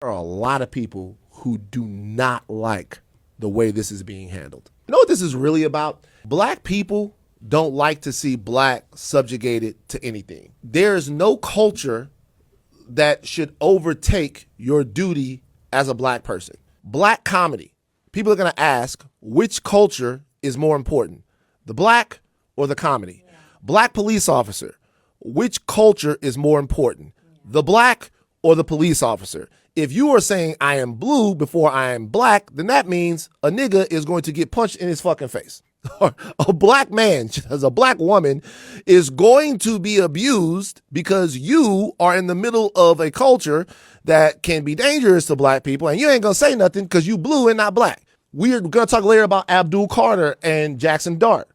There are a lot of people who do not like the way this is being handled. You know what this is really about? Black people don't like to see black subjugated to anything. There is no culture that should overtake your duty as a black person. Black comedy. People are going to ask which culture is more important, the black or the comedy? Yeah. Black police officer. Which culture is more important, the black or the police officer? If you are saying I am blue before I am black, then that means a nigga is going to get punched in his fucking face. A black man, as a black woman, is going to be abused because you are in the middle of a culture that can be dangerous to black people, and you ain't gonna say nothing because you blue and not black. We're gonna talk later about Abdul Carter and Jackson Dart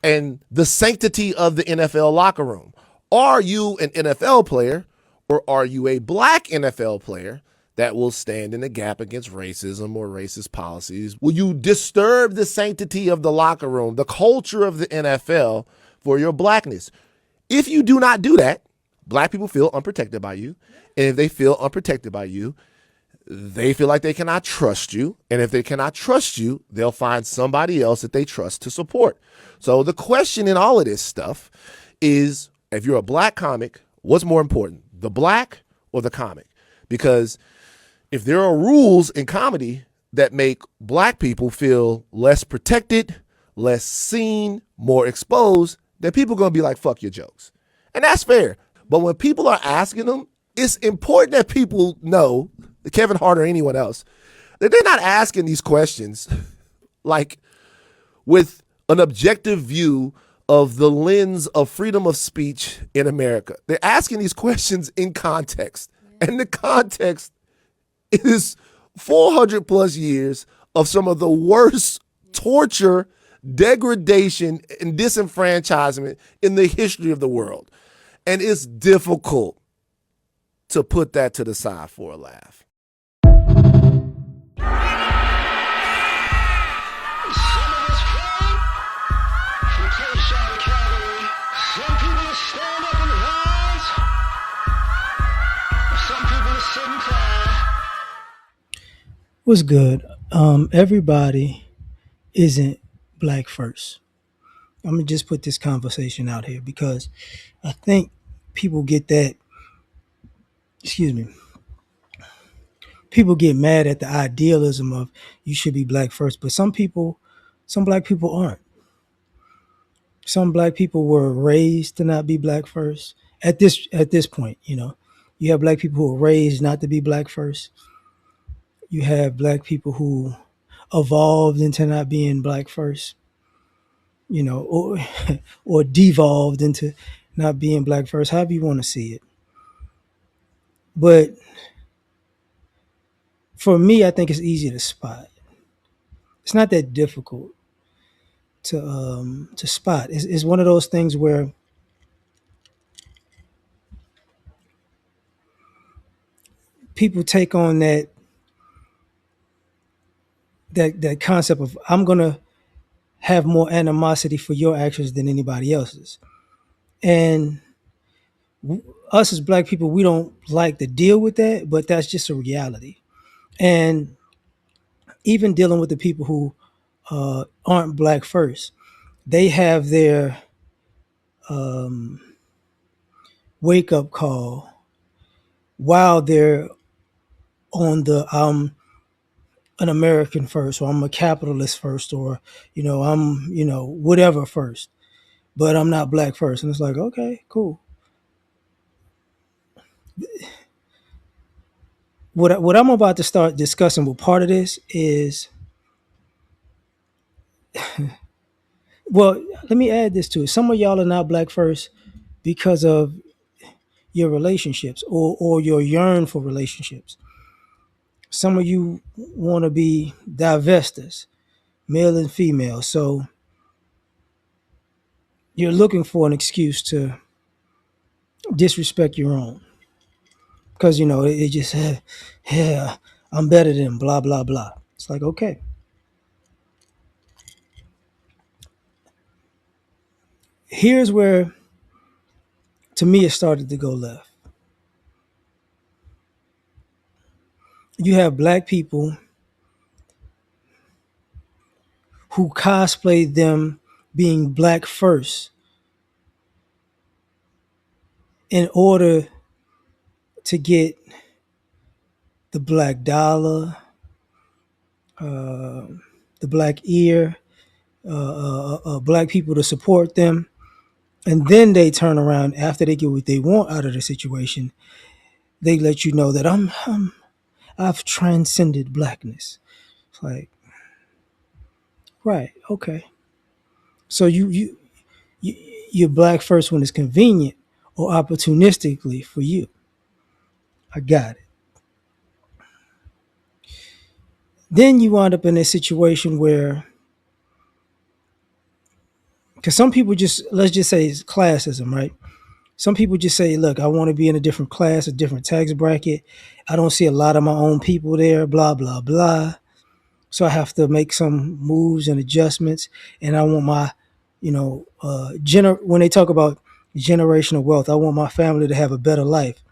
and the sanctity of the NFL locker room. Are you an NFL player, or are you a black NFL player that will stand in the gap against racism or racist policies? Will you disturb the sanctity of the locker room, the culture of the NFL, for your blackness? If you do not do that, black people feel unprotected by you. And if they feel unprotected by you, they feel like they cannot trust you. And if they cannot trust you, they'll find somebody else that they trust to support. So the question in all of this stuff is, if you're a black comic, what's more important, the black or the comic? Because if there are rules in comedy that make black people feel less protected, less seen, more exposed, then people are going to be like, fuck your jokes. And that's fair. But when people are asking them, it's important that people know, Kevin Hart or anyone else, that they're not asking these questions like with an objective view of the lens of freedom of speech in America. They're asking these questions in context. And the context is 400 plus years of some of the worst torture, degradation, and disenfranchisement in the history of the world. And it's difficult to put that to the side for a laugh. What's good? Everybody isn't black first. I'm gonna just put this conversation out here because I think people get that. Excuse me. People get mad at the idealism of you should be black first, but some black people aren't. Some black people were raised to not be black first. At this point, you have black people who are raised not to be black first. You have black people who evolved into not being black first, or or devolved into not being black first, however you want to see it. But for me, I think it's easy to spot. It's not that difficult to spot. It's one of those things where people take on that concept of I'm gonna have more animosity for your actions than anybody else's, and us as black people, we don't like to deal with that, but that's just a reality. And even dealing with the people who aren't black first, they have their wake up call while they're on the an American first, or I'm a capitalist first, or I'm whatever first, but I'm not black first. And it's like, okay, cool. What I'm about to start discussing with part of this is, well, let me add this to it. Some of y'all are not black first because of your relationships, or your yearn for relationships. Some of you want to be divestors, male and female. So you're looking for an excuse to disrespect your own. Because, it just, yeah, I'm better than blah, blah, blah. It's like, okay. Here's where, to me, it started to go left. you have black people who cosplay them being black first in order to get the black dollar, the black ear, black people to support them. And then they turn around after they get what they want out of the situation. They let you know that I've transcended blackness. It's like, right, okay. So you you're black first when it's convenient or opportunistically for you. I got it. Then you wind up in a situation where, because some people just, let's just say it's classism, right? Some people just say, look, I want to be in a different class, a different tax bracket. I don't see a lot of my own people there, blah, blah, blah. So I have to make some moves and adjustments. And I want my, when they talk about generational wealth, I want my family to have a better life.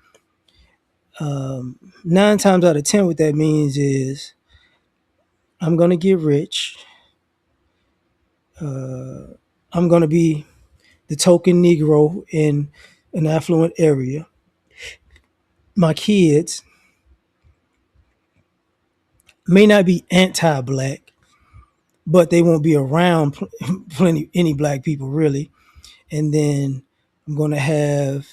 9 times out of 10, what that means is I'm going to get rich. I'm going to be the token Negro in an affluent area. My kids may not be anti-black, but they won't be around plenty any black people really. And then I'm gonna have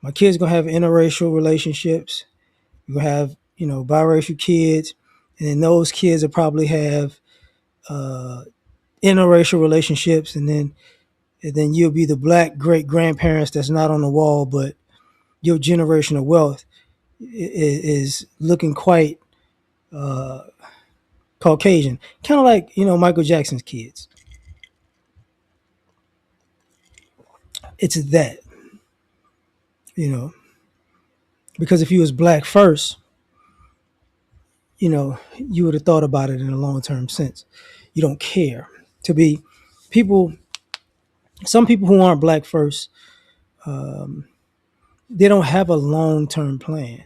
my kids gonna have interracial relationships. We're gonna have biracial kids, and then those kids will probably have interracial relationships, and then you'll be the black great grandparents that's not on the wall, but your generational wealth is looking quite Caucasian, kind of like Michael Jackson's kids. It's that you know because if you was black first, you would have thought about it in a long term sense. You don't care to be people. Some people who aren't black first, they don't have a long term plan.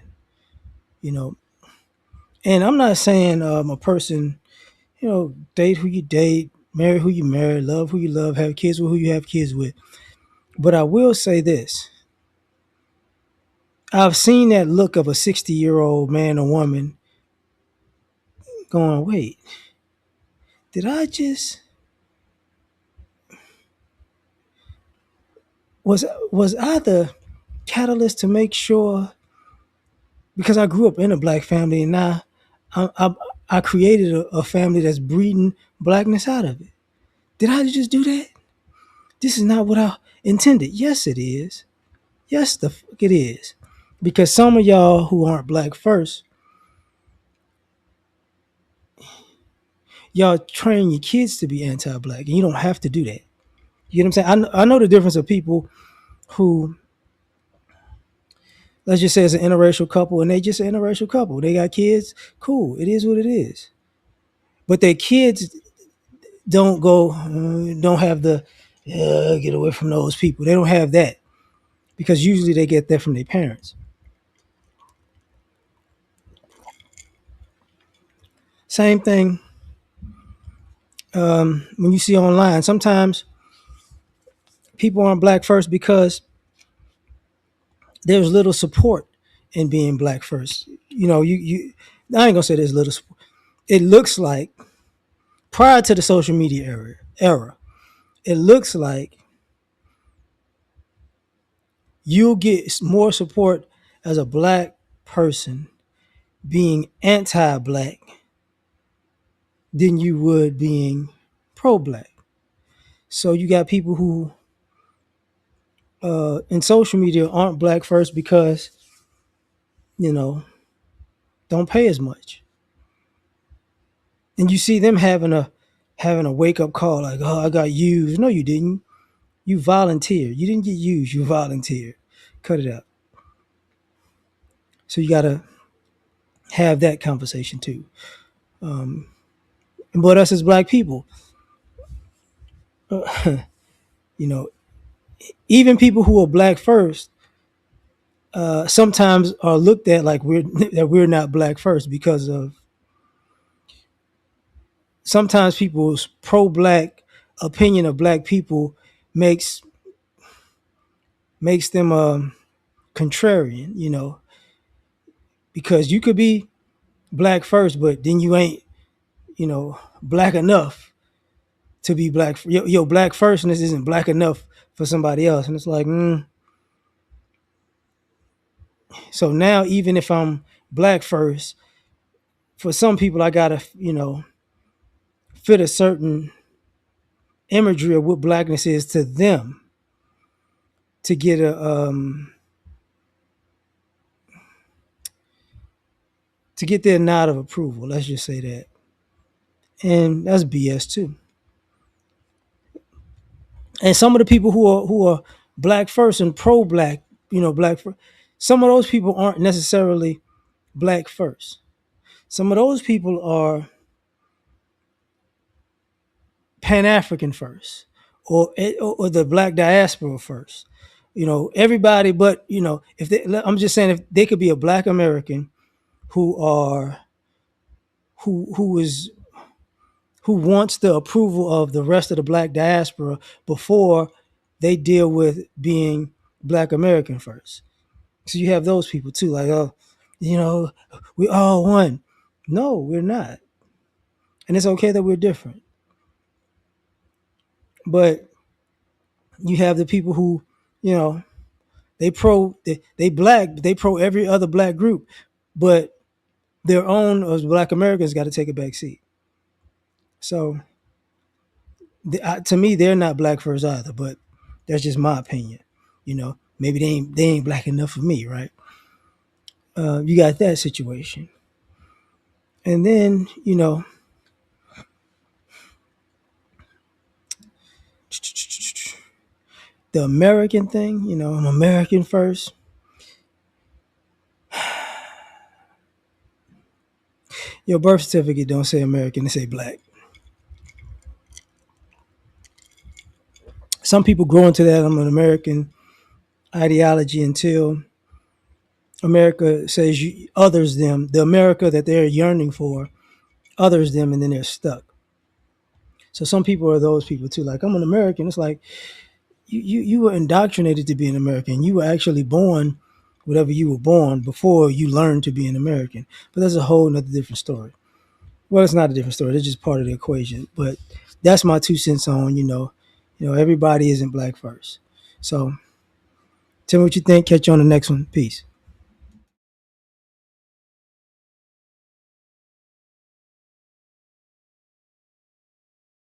You know, and I'm not saying a person, date who you date, marry who you marry, love who you love, have kids with who you have kids with. But I will say this: I've seen that look of a 60-year-old man or woman going, "Wait, did I just was I the catalyst to make sure, because I grew up in a black family and now I created a family that's breeding blackness out of it. Did I just do that? This is not what I intended." Yes, it is. Yes, the fuck it is. Because some of y'all who aren't black first, y'all train your kids to be anti-black, and you don't have to do that. You know what I'm saying? I know the difference of people who, let's just say, it's an interracial couple, and they just an interracial couple. They got kids. Cool. It is what it is. But their kids don't have the get away from those people. They don't have that because usually they get that from their parents. Same thing when you see online. Sometimes people aren't black first because there's little support in being black first. You I ain't gonna say there's little support. It looks like prior to the social media era, it looks like you'll get more support as a black person being anti-black than you would being pro-black. So you got people who in social media aren't black first because you know don't pay as much, and you see them having a wake up call like, "Oh, I got used." No, you didn't. You volunteered. You didn't get used. You volunteered. Cut it out. So you gotta have that conversation too. But us as black people, you know, even people who are black first, sometimes are looked at like we're that we're not black first because of sometimes people's pro-black opinion of black people makes makes them contrarian, because you could be black first, but then you ain't, black enough to be black. Your black firstness isn't black enough for somebody else, and it's like, so now even if I'm black first, for some people I gotta, fit a certain imagery of what blackness is to them to get their nod of approval. Let's just say that, and that's BS too. And some of the people who are black first and pro black, black first, some of those people aren't necessarily black first. Some of those people are Pan African first, or the black diaspora first. Everybody, but if they, I'm just saying, if they could be a black American who are who is who wants the approval of the rest of the black diaspora before they deal with being black American first. So you have those people too, like, oh, we all one. No, we're not. And it's okay that we're different. But you have the people who, you know, they black, they pro every other black group, but their own as black Americans got to take a back seat. So to me, they're not black first either, but that's just my opinion. Maybe they ain't black enough for me, right? You got that situation, and then the American thing. I'm American first. Your birth certificate don't say American; it say black. Some people grow into that I'm an American ideology until America says others them, the America that they're yearning for, others them, and then they're stuck. So some people are those people too. Like, I'm an American. It's like you were indoctrinated to be an American. You were actually born whatever you were born before you learned to be an American. But that's a whole nother different story. Well, it's not a different story. It's just part of the equation. But that's my 2 cents on, everybody isn't black first. So tell me what you think. Catch you on the next one. Peace.